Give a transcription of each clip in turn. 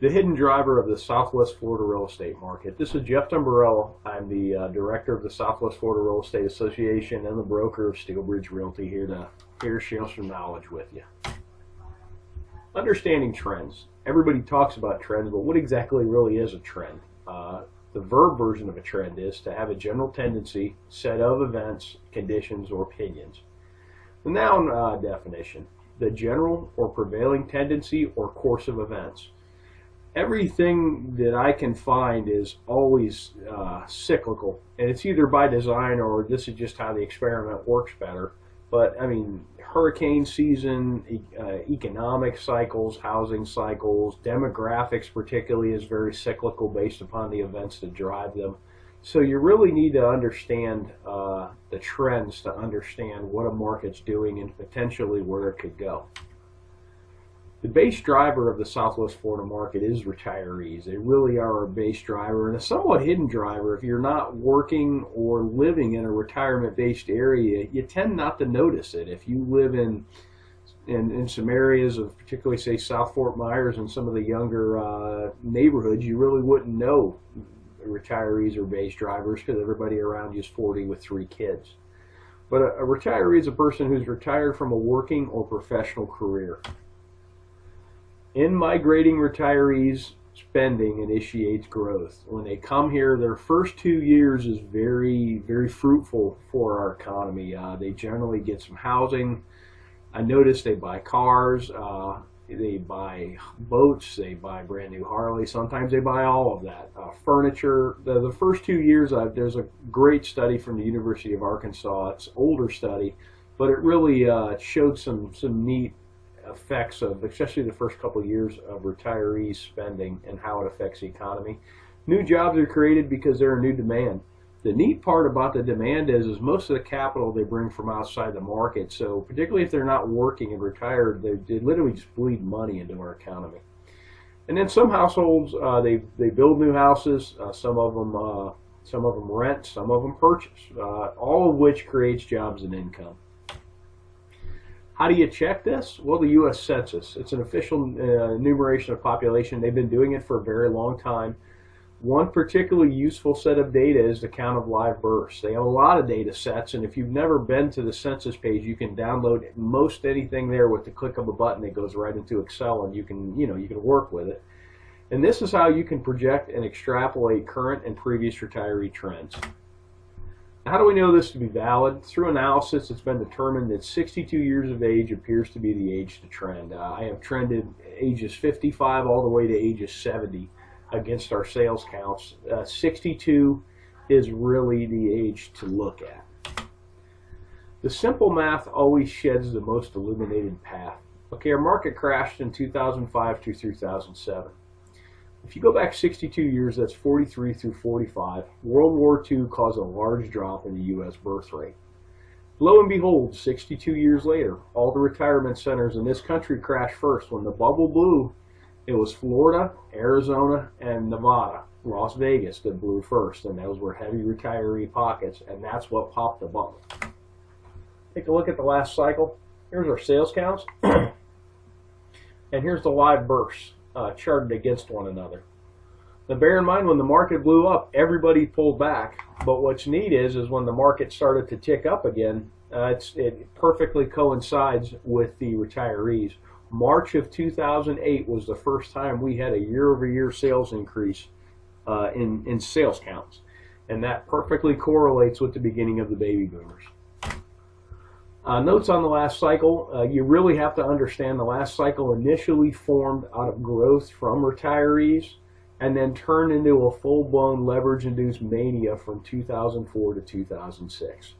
The hidden driver of the Southwest Florida real estate market. This is Jeff Dumbrella. I'm the director of the Southwest Florida Real Estate Association and the broker of Steelbridge Realty, here to share some knowledge with you. Understanding trends. Everybody talks about trends, but what exactly really is a trend? The verb version of a trend is to have a general tendency, set of events, conditions, or opinions. The noun definition: the general or prevailing tendency or course of events. Everything that I can find is always cyclical, and it's either by design or this is just how the experiment works better. But I mean, hurricane season, economic cycles, housing cycles, demographics particularly is very cyclical based upon the events that drive them. So you really need to understand the trends to understand what a market's doing and potentially where it could go. The base driver of the Southwest Florida market is retirees. They really are a base driver and a somewhat hidden driver. If you're not working or living in a retirement-based area, you tend not to notice it. If you live in some areas of particularly, say, South Fort Myers and some of the younger neighborhoods, you really wouldn't know retirees are base drivers because everybody around you is 40 with 3 kids. But a retiree is a person who's retired from a working or professional career. In migrating retirees, spending initiates growth. When they come here, their first 2 years is very, very fruitful for our economy. They generally get some housing. I notice they buy cars, they buy boats, they buy brand new Harleys. Sometimes they buy all of that. Furniture. The first 2 years, there's a great study from the University of Arkansas. It's an older study, but it really showed some neat effects of, especially the first couple of years, of retirees spending and how it affects the economy. New jobs are created because they're a new demand. The neat part about the demand is most of the capital they bring from outside the market. So particularly if they're not working and retired, they literally just bleed money into our economy. And then some households, they build new houses. Some of them rent, some of them purchase. All of which creates jobs and income. How do you check this? Well, the U.S. Census. It's an official enumeration of population. They've been doing it for a very long time. One particularly useful set of data is the count of live births. They have a lot of data sets, and if you've never been to the census page, you can download most anything there with the click of a button. It goes right into Excel, and you can work with it. And this is how you can project and extrapolate current and previous retiree trends. How do we know this to be valid? Through analysis, it's been determined that 62 years of age appears to be the age to trend. I have trended ages 55 all the way to ages 70 against our sales counts. 62 is really the age to look at. The simple math always sheds the most illuminated path. Okay, our market crashed in 2005 through 2007. If you go back 62 years, that's 43 through 45, World War II caused a large drop in the U.S. birth rate. Lo and behold, 62 years later, all the retirement centers in this country crashed first. When the bubble blew, it was Florida, Arizona, and Nevada, Las Vegas that blew first, and those were heavy retiree pockets, and that's what popped the bubble. Take a look at the last cycle. Here's our sales counts, and here's the live births. Charted against one another. Now bear in mind, when the market blew up, everybody pulled back, but what's neat is when the market started to tick up again, it perfectly coincides with the retirees. March of 2008 was the first time we had a year-over-year sales increase in sales counts, and that perfectly correlates with the beginning of the baby boomers. Notes on the last cycle. You really have to understand the last cycle initially formed out of growth from retirees and then turned into a full-blown leverage-induced mania from 2004 to 2006.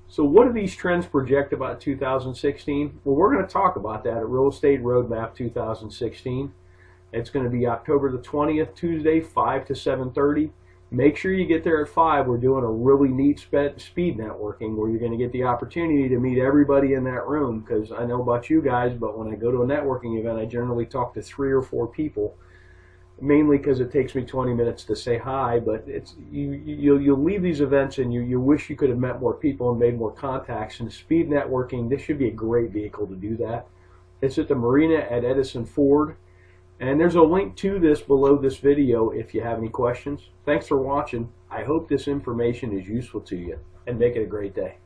So what do these trends project about 2016? Well, we're going to talk about that at Real Estate Roadmap 2016. It's going to be October the 20th, Tuesday, 5 to 7:30. Make sure you get there at 5. We're doing a really neat speed networking where you're going to get the opportunity to meet everybody in that room, because I know about you guys, but when I go to a networking event, I generally talk to 3 or 4 people, mainly because it takes me 20 minutes to say hi, but you'll leave these events and you wish you could have met more people and made more contacts. And speed networking, this should be a great vehicle to do that. It's at the marina at Edison Ford. And there's a link to this below this video if you have any questions. Thanks for watching. I hope this information is useful to you, and make it a great day.